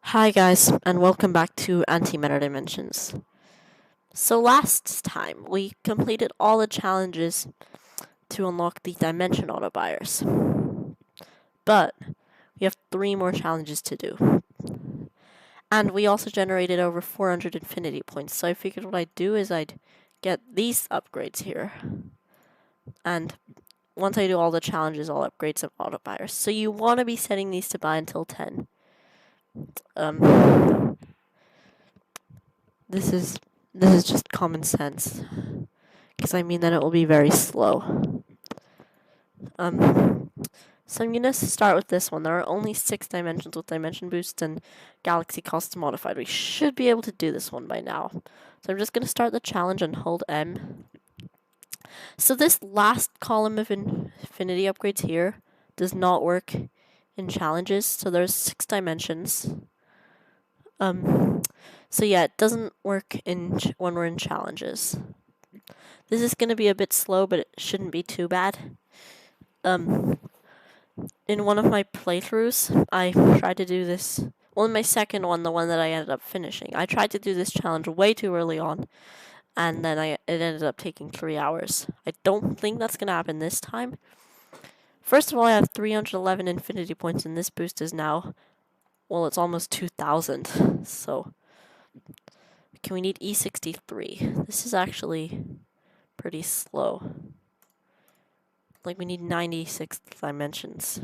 Hi guys, and welcome back to Antimatter Dimensions. So last time, we completed all the challenges to unlock the Dimension autobuyers. But, we have 3 more challenges to do. And we also generated over 400 Infinity points, so I figured what I'd do is I'd get these upgrades here. And once I do all the challenges, I'll upgrade some autobuyers. So you want to be setting these to buy until 10. This is just common sense. Because I mean that it will be very slow. So I'm gonna start with this one. There are only 6 dimensions with dimension boosts and galaxy costs modified. We should be able to do this one by now. So I'm just gonna start the challenge and hold M. So this last column of infinity upgrades here does not work in challenges. So there's 6 dimensions. So yeah, it doesn't work when we're in challenges. This is gonna be a bit slow, but it shouldn't be too bad. In one of my playthroughs, I tried to do this. Well, in my second one, the one that I ended up finishing, I tried to do this challenge way too early on, and then it ended up taking 3 hours. I don't think that's gonna happen this time. First of all, I have 311 infinity points, and this boost is now, well, it's almost 2,000. So, we need E63. This is actually pretty slow. Like, we need 96 dimensions.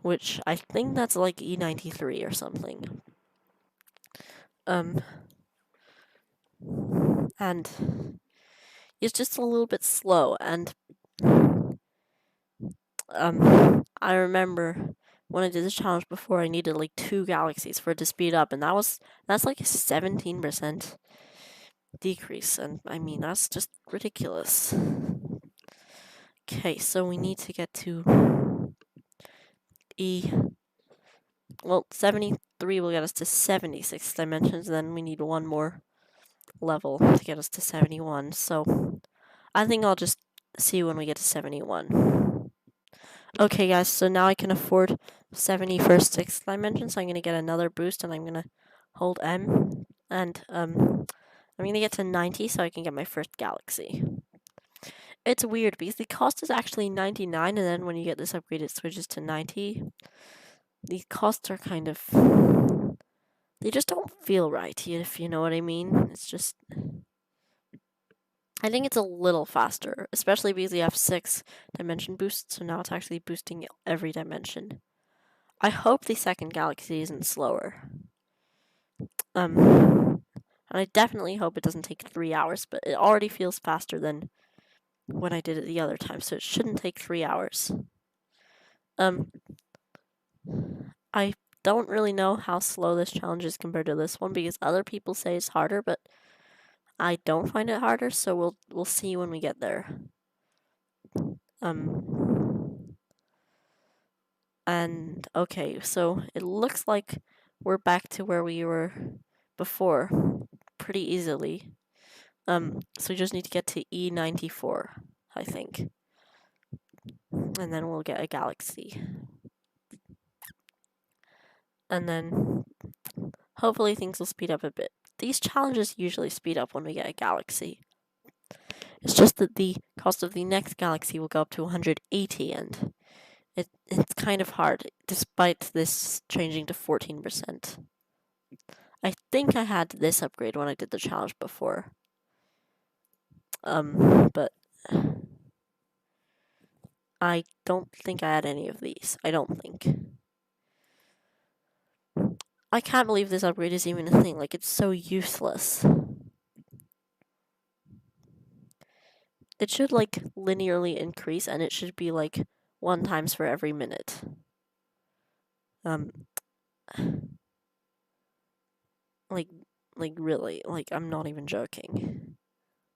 Which I think that's like E93 or something. And it's just a little bit slow, and I remember when I did this challenge before, I needed like 2 galaxies for it to speed up, and that's like a 17% decrease, and I mean that's just ridiculous. Okay, so we need to get to 73 will get us to 76 dimensions, and then we need one more level to get us to 71, so I think I'll just see when we get to 71. Okay guys, so now I can afford 70 for 6th dimension, so I'm gonna get another boost and I'm gonna hold M, and I'm gonna get to 90 so I can get my first galaxy. It's weird because the cost is actually 99, and then when you get this upgrade it switches to 90. These costs are kind of, they just don't feel right, if you know what I mean. It's just, I think it's a little faster, especially because you have 6 dimension boosts, so now it's actually boosting every dimension. I hope the second galaxy isn't slower. And I definitely hope it doesn't take 3 hours, but it already feels faster than when I did it the other time, so it shouldn't take 3 hours. I don't really know how slow this challenge is compared to this one, because other people say it's harder, but I don't find it harder, so we'll see when we get there. And okay, so it looks like we're back to where we were before pretty easily. So we just need to get to E94, I think. And then we'll get a galaxy. And then hopefully things will speed up a bit. These challenges usually speed up when we get a galaxy. It's just that the cost of the next galaxy will go up to 180, and it's kind of hard, despite this changing to 14%. I think I had this upgrade when I did the challenge before. But I don't think I had any of these. I don't think. I can't believe this upgrade is even a thing. Like, it's so useless. It should, like, linearly increase, and it should be, like, 1 times for every minute. Like, really. Like, I'm not even joking.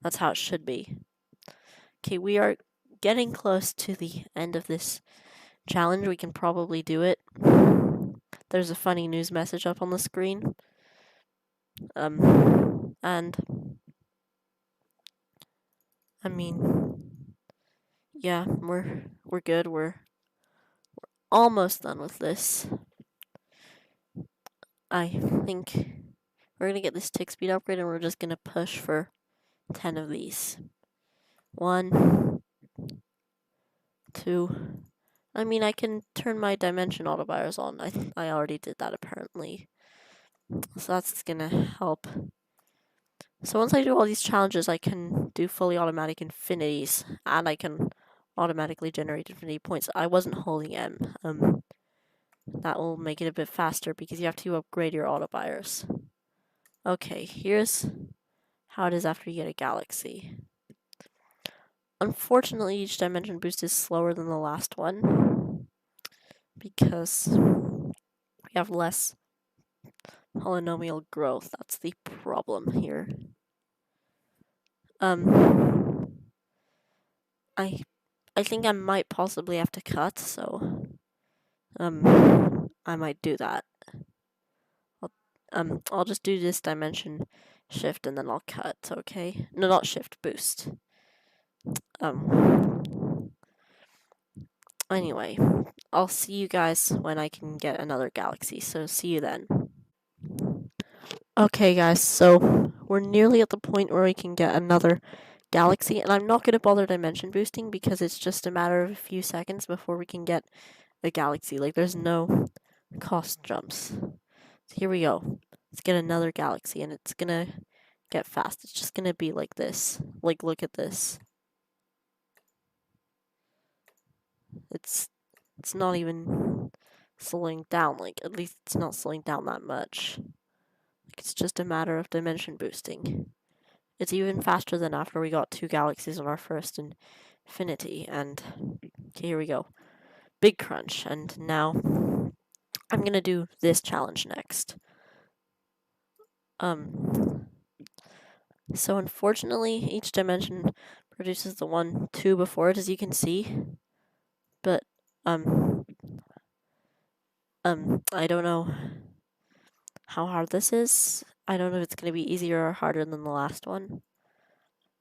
That's how it should be. Okay, we are getting close to the end of this challenge. We can probably do it. There's a funny news message up on the screen. And I mean, yeah, we're good. We're almost done with this. I think we're gonna get this tick speed upgrade, and we're just gonna push for 10 of these. 1, 2. I mean, I can turn my dimension autobuyers on. I already did that apparently. So that's gonna help. So once I do all these challenges, I can do fully automatic infinities, and I can automatically generate infinity points. I wasn't holding M. That will make it a bit faster because you have to upgrade your autobuyers. Okay, here's how it is after you get a galaxy. Unfortunately, each dimension boost is slower than the last one because we have less polynomial growth. That's the problem here. I think I might possibly have to cut, so I might do that. I'll just do this dimension shift and then I'll cut, okay? No, not shift, boost. Anyway, I'll see you guys when I can get another galaxy, so see you then. Okay guys, so we're nearly at the point where we can get another galaxy, and I'm not going to bother dimension boosting because it's just a matter of a few seconds before we can get a galaxy. Like, there's no cost jumps. So here we go. Let's get another galaxy, and it's gonna get fast. It's just gonna be like this. Like, look at this. It's not even slowing down. Like, at least it's not slowing down that much. Like, it's just a matter of dimension boosting. It's even faster than after we got 2 galaxies on our first infinity. And okay, here we go. Big crunch. And now I'm gonna do this challenge next. So unfortunately, each dimension produces the 1, 2 before it, as you can see. But, I don't know how hard this is. I don't know if it's going to be easier or harder than the last one.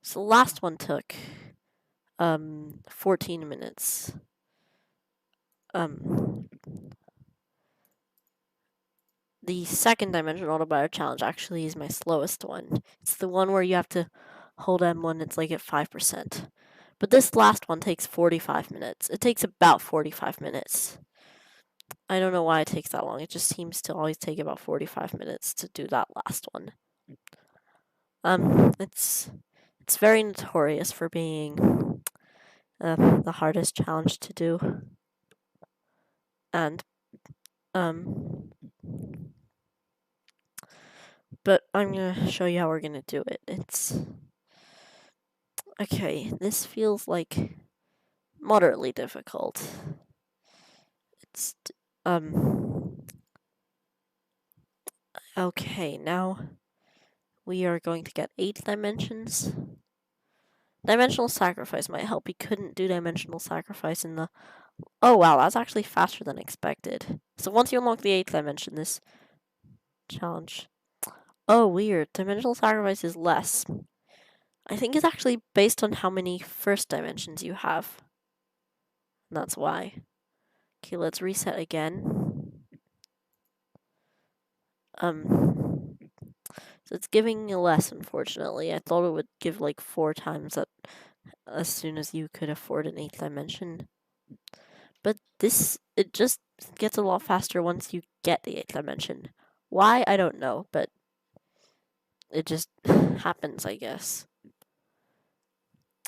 So the last one took, 14 minutes. The second dimension autobuyer challenge actually is my slowest one. It's the one where you have to hold M1, it's like at 5%. But this last one takes 45 minutes. It takes about 45 minutes. I don't know why it takes that long. It just seems to always take about 45 minutes to do that last one. It's very notorious for being the hardest challenge to do. And but I'm gonna show you how we're gonna do it. It's okay. This feels like moderately difficult. It's okay. Now we are going to get 8 dimensions. Dimensional sacrifice might help. We couldn't do dimensional sacrifice in the... Oh wow, that's actually faster than expected. So once you unlock the 8th dimension, this challenge... Oh, weird. Dimensional sacrifice is less. I think it's actually based on how many first dimensions you have. And that's why. Okay, let's reset again. So it's giving you less, unfortunately. I thought it would give like 4 times that as soon as you could afford an 8th dimension. But it just gets a lot faster once you get the 8th dimension. Why? I don't know, but it just happens, I guess.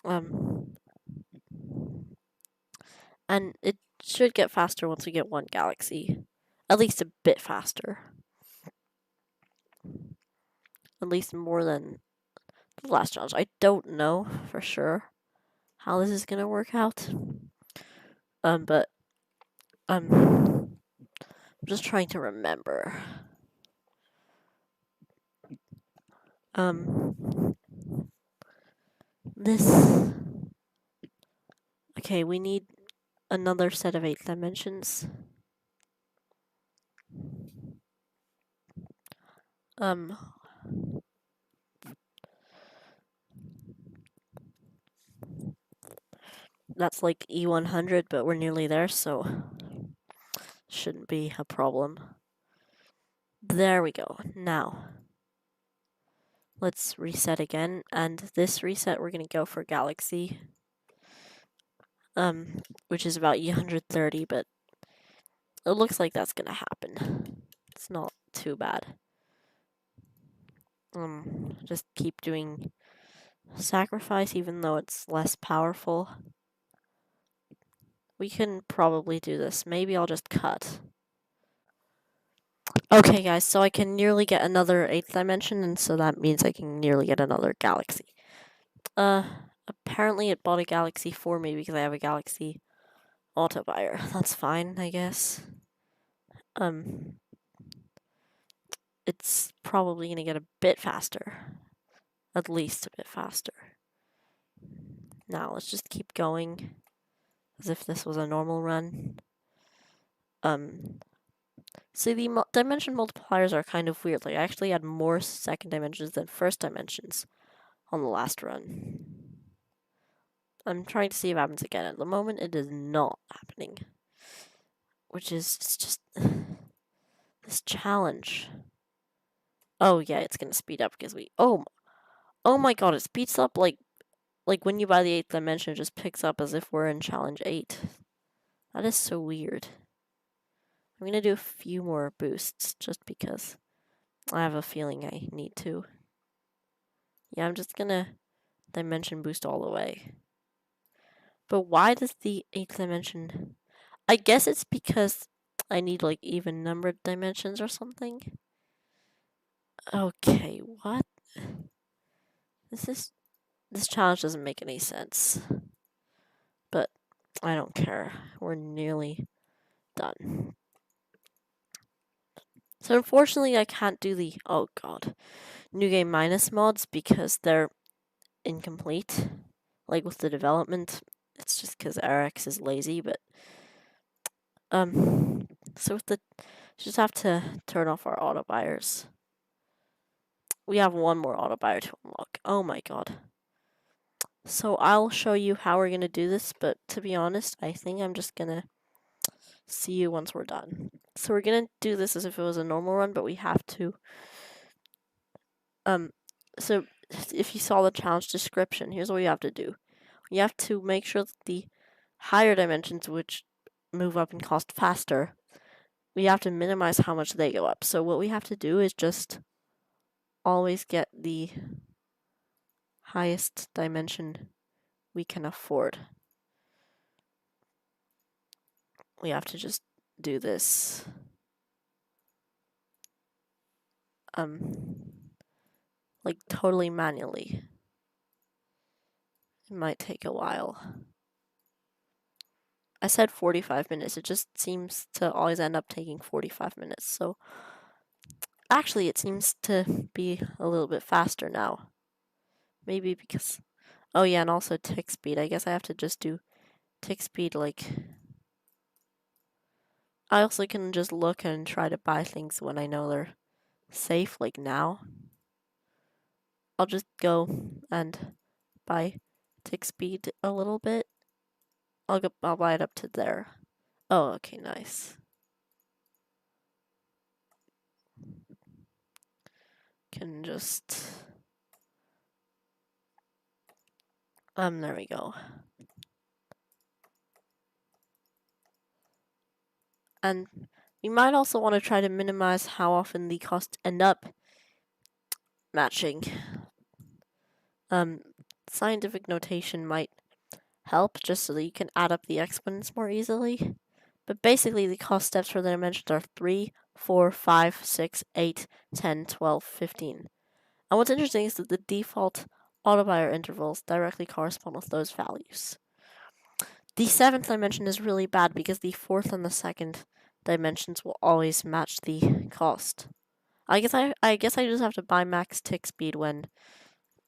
And it should get faster once we get 1 galaxy. At least a bit faster. At least more than the last challenge. I don't know for sure how this is gonna work out. But I'm just trying to remember. This... Okay, we need another set of 8 dimensions. That's like E100, but we're nearly there, so shouldn't be a problem. There we go. Now, let's reset again. And this reset, we're going to go for Galaxy. Which is about 130, but it looks like that's going to happen. It's not too bad. Just keep doing sacrifice, even though it's less powerful. We can probably do this. Maybe I'll just cut. Okay, guys, so I can nearly get another 8th dimension, and so that means I can nearly get another galaxy. Apparently it bought a galaxy for me because I have a galaxy autobuyer. That's fine, I guess. It's probably gonna get a bit faster. At least a bit faster. Now, let's just keep going as if this was a normal run. See, the dimension multipliers are kind of weird. Like, I actually had more second dimensions than first dimensions on the last run. I'm trying to see if it happens again. At the moment, it is not happening. Which is, it's just this challenge. Oh, yeah, it's gonna speed up because oh my god, it speeds up like when you buy the 8th dimension, it just picks up as if we're in challenge 8. That is so weird. I'm gonna do a few more boosts just because I have a feeling I need to. Yeah, I'm just gonna dimension boost all the way. But why does the 8th dimension... I guess it's because I need like even numbered dimensions or something. Okay, what? This challenge doesn't make any sense. But I don't care. We're nearly done. So unfortunately I can't do the, oh god, New Game Minus mods because they're incomplete. Like with the development, it's just because RX is lazy, but so with the, just have to turn off our auto buyers. We have one more auto buyer to unlock. Oh my god. So I'll show you how we're gonna do this, but to be honest, I think I'm just gonna see you once we're done. So we're gonna do this as if it was a normal run, but we have to so if you saw the challenge description, here's what you have to do. You have to make sure that the higher dimensions, which move up in cost faster, we have to minimize how much they go up. So what we have to do is just always get the highest dimension we can afford. We have to just do this. Like totally manually. It might take a while. I said 45 minutes. It just seems to always end up taking 45 minutes. So actually, it seems to be a little bit faster now. Maybe because... Oh yeah, and also tick speed. I guess I have to just do tick speed like... I also can just look and try to buy things when I know they're safe, like now. I'll just go and buy tick speed a little bit. I'll buy it up to there. Oh, okay, nice. Can just... there we go. And we might also want to try to minimize how often the costs end up matching. Scientific notation might help just so that you can add up the exponents more easily. But basically, the cost steps for the dimensions are 3, 4, 5, 6, 8, 10, 12, 15. And what's interesting is that the default autobuyer intervals directly correspond with those values. The 7th dimension is really bad because the 4th and the 2nd dimensions will always match the cost. I guess I just have to buy max tick speed when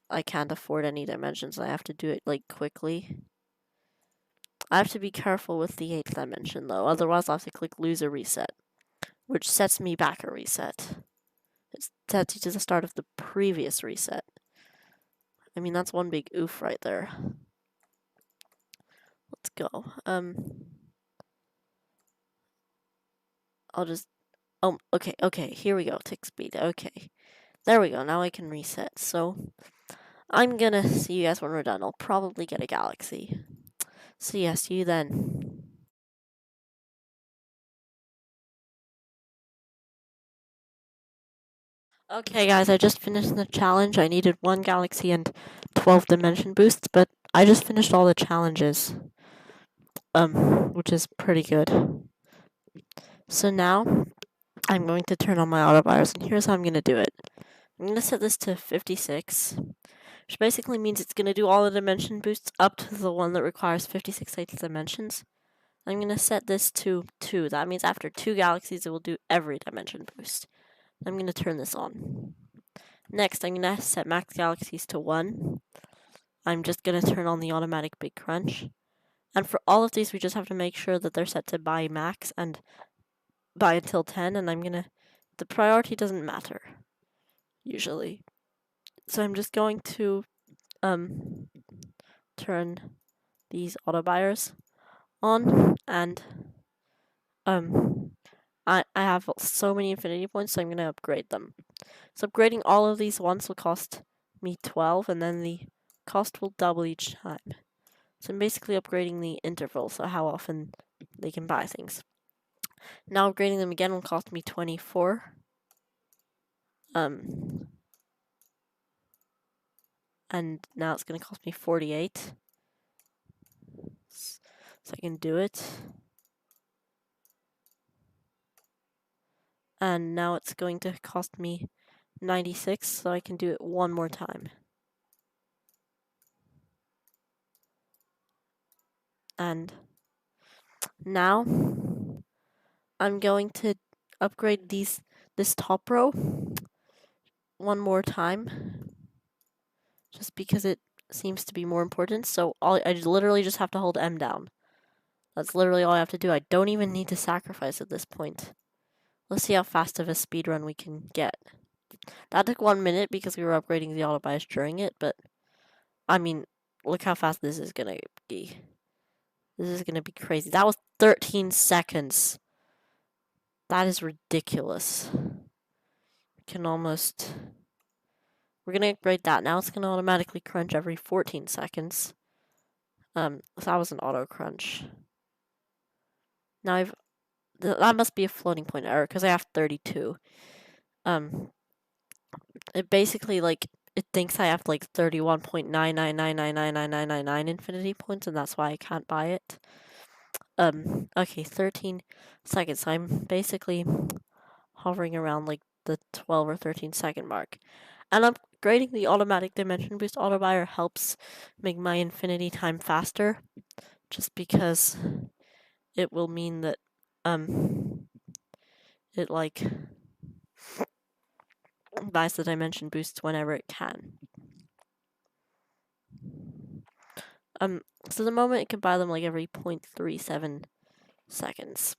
I can't afford any dimensions. I have to do it like quickly. I have to be careful with the 8th dimension though, otherwise I'll have to click lose a reset, which sets me back a reset. It sets you to the start of the previous reset. I mean, that's one big oof right there. Let's go. I'll just... Oh, okay, here we go, tick speed, okay. There we go, now I can reset, so I'm gonna see you guys when we're done. I'll probably get a galaxy. So yeah, see you then. Okay guys, I just finished the challenge. I needed 1 galaxy and 12 dimension boosts, but I just finished all the challenges. Which is pretty good. So now, I'm going to turn on my autobuyers, and here's how I'm gonna do it. I'm gonna set this to 56, which basically means it's gonna do all the dimension boosts up to the one that requires 56 dimensions. I'm gonna set this to 2. That means after 2 galaxies, it will do every dimension boost. I'm going to turn this on. Next, I'm going to set max galaxies to 1. I'm just going to turn on the automatic big crunch. And for all of these, we just have to make sure that they're set to buy max and buy until 10. And the priority doesn't matter, usually. So I'm just going to turn these auto buyers on. And I have so many infinity points, so I'm going to upgrade them. So upgrading all of these once will cost me 12, and then the cost will double each time. So I'm basically upgrading the interval, so how often they can buy things. Now upgrading them again will cost me 24. And now it's going to cost me 48. So I can do it. And now it's going to cost me 96, so I can do it one more time. And now I'm going to upgrade this top row one more time, just because it seems to be more important. So I literally just have to hold M down. That's literally all I have to do. I don't even need to sacrifice at this point. Let's see how fast of a speedrun we can get. That took 1 minute because we were upgrading the auto-bias during it, but I mean, look how fast this is gonna be. This is gonna be crazy. That was 13 seconds. That is ridiculous. We're gonna upgrade that. Now it's gonna automatically crunch every 14 seconds. So that was an auto crunch. Now that must be a floating point error because I have 32. It basically it thinks I have 31.999999999 infinity points, and that's why I can't buy it. Okay, 13 seconds. I'm basically hovering around the 12 or 13 second mark. And upgrading the automatic dimension boost auto buyer helps make my infinity time faster, just because it will mean that it buys the dimension boosts whenever it can. So the moment it can buy them every 0.37 seconds.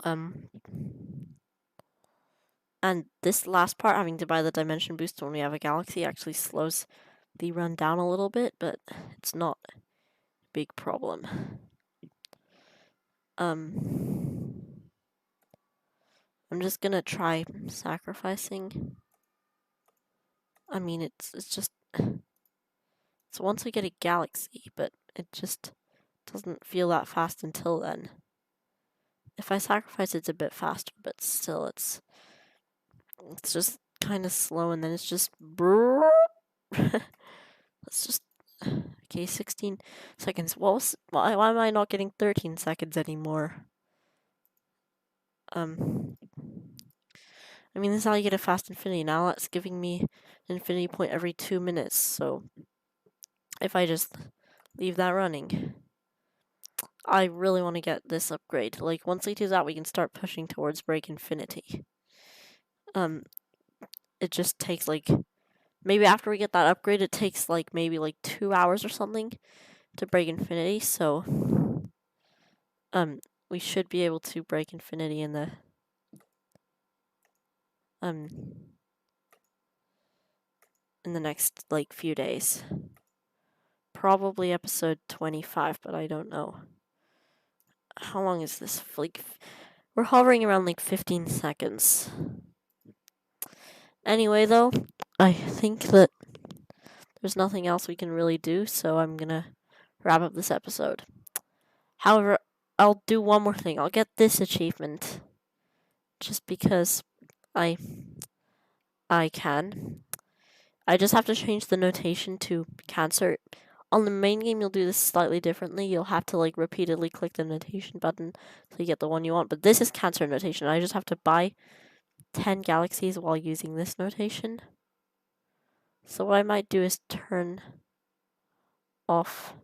And this last part, having to buy the dimension boost when we have a galaxy, actually slows the run down a little bit, but it's not a big problem. I'm just gonna try sacrificing. I mean, it's just once we get a galaxy, but it just doesn't feel that fast until then. If I sacrifice, it's a bit faster, but still, it's just kind of slow, and then it's just let's just okay, 16 seconds. Why am I not getting 13 seconds anymore? I mean, this is how you get a fast infinity. Now it's giving me an infinity point every 2 minutes, so if I just leave that running, I really want to get this upgrade. Once we do that, we can start pushing towards break infinity. It just takes maybe after we get that upgrade, it takes maybe 2 hours or something to break infinity, so we should be able to break infinity in the next few days. Probably episode 25, but I don't know. How long is this? We're hovering around like 15 seconds. Anyway, though, I think that there's nothing else we can really do, so I'm gonna wrap up this episode. However, I'll do one more thing. I'll get this achievement just because I can. I just have to change the notation to cancer. On the main game, you'll do this slightly differently. You'll have to like repeatedly click the notation button till you get the one you want. But this is cancer notation. I just have to buy 10 galaxies while using this notation. So what I might do is turn off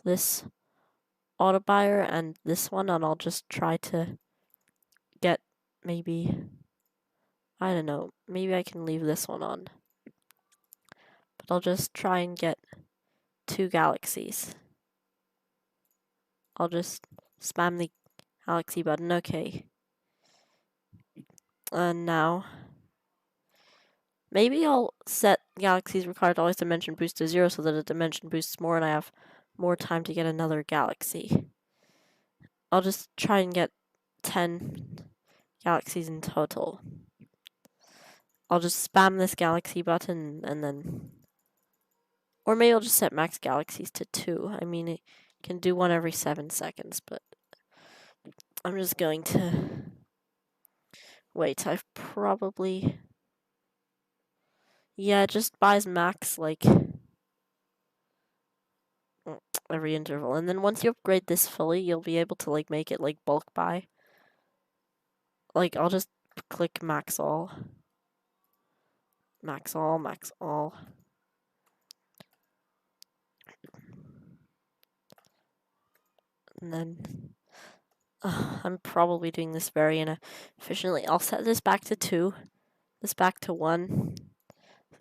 this auto buyer and this one, and I'll just try to get maybe, I don't know, maybe I can leave this one on. But I'll just try and get 2 galaxies. I'll just spam the galaxy button. Okay. And now, maybe I'll set galaxies required always dimension boost to 0 so that a dimension boosts more and I have more time to get another galaxy. I'll just try and get 10 galaxies in total. I'll just spam this galaxy button and then... Or maybe I'll just set max galaxies to 2. I mean, it can do one every 7 seconds, but I'm just going to... Wait, I've probably... Yeah, it just buys max, like, every interval. And then once you upgrade this fully, you'll be able to, like, make it, like, bulk buy. Like, I'll just click max all. Max all, max all. And then... I'm probably doing this very inefficiently. I'll set this back to 2. This back to 1.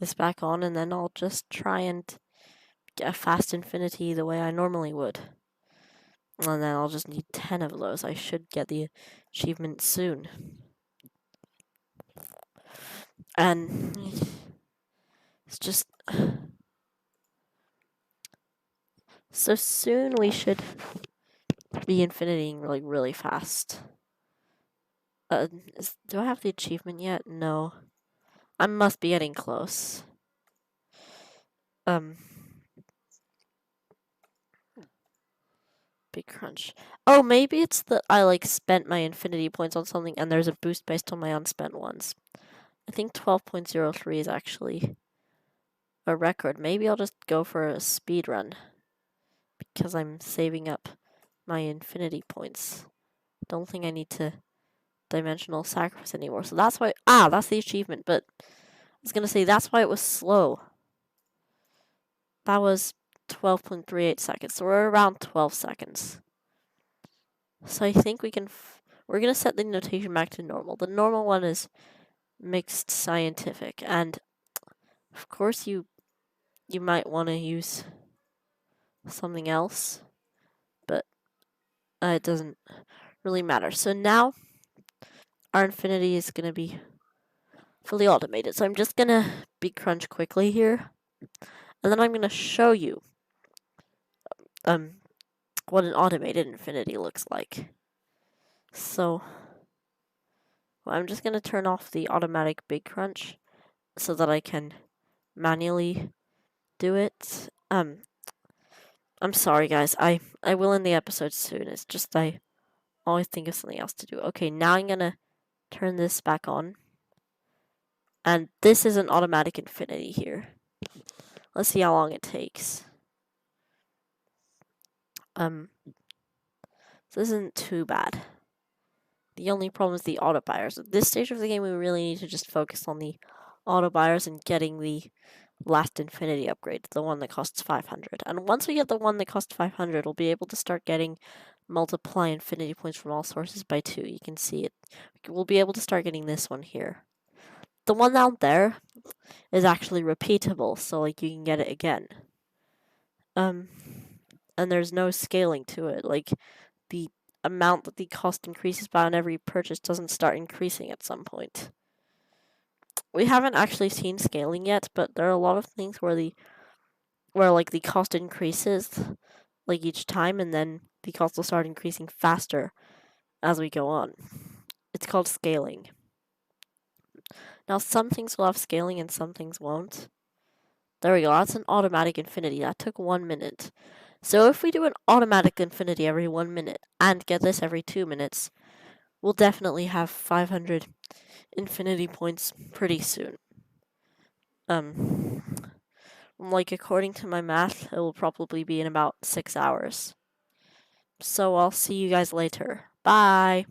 This back on, and then I'll just try and get a fast infinity the way I normally would. And then I'll just need 10 of those. I should get the achievement soon. And it's just... So soon we should be infinitying like really fast. Do I have the achievement yet? No. I must be getting close. Big crunch. Oh, maybe it's that I like spent my infinity points on something and there's a boost based on my unspent ones. I think 12.03 is actually a record. Maybe I'll just go for a speed run because I'm saving up my infinity points. Don't think I need to dimensional sacrifice anymore. So that's why... that's the achievement, but I was going to say that's why it was slow. That was 12.38 seconds, so we're around 12 seconds. So I think we can... we're going to set the notation back to normal. The normal one is mixed scientific, and of course you might want to use something else, but it doesn't really matter. So now our infinity is going to be fully automated. So I'm just going to big crunch quickly here, and then I'm going to show you what an automated infinity looks like. So I'm just going to turn off the automatic big crunch so that I can manually do it. I'm sorry, guys. I will end the episode soon. It's just I always think of something else to do. Okay, now I'm going to turn this back on. And this is an automatic infinity here. Let's see how long it takes. So this isn't too bad. The only problem is the autobuyers. At this stage of the game, we really need to just focus on the autobuyers and getting the last infinity upgrade, the one that costs 500. And once we get the one that costs 500, we'll be able to start getting multiply infinity points from all sources by 2. You can see it. We'll be able to start getting this one here. The one out there is actually repeatable, so like you can get it again. And there's no scaling to it. Like the amount that the cost increases by on every purchase doesn't start increasing at some point. We haven't actually seen scaling yet, but there are a lot of things where the cost increases like each time, and then the cost will start increasing faster as we go on. It's called scaling. Now, some things will have scaling and some things won't. There we go. That's an automatic infinity. That took 1 minute. So if we do an automatic infinity every 1 minute and get this every 2 minutes, we'll definitely have 500 infinity points pretty soon. Like according to my math, it will probably be in about 6 hours. So I'll see you guys later. Bye!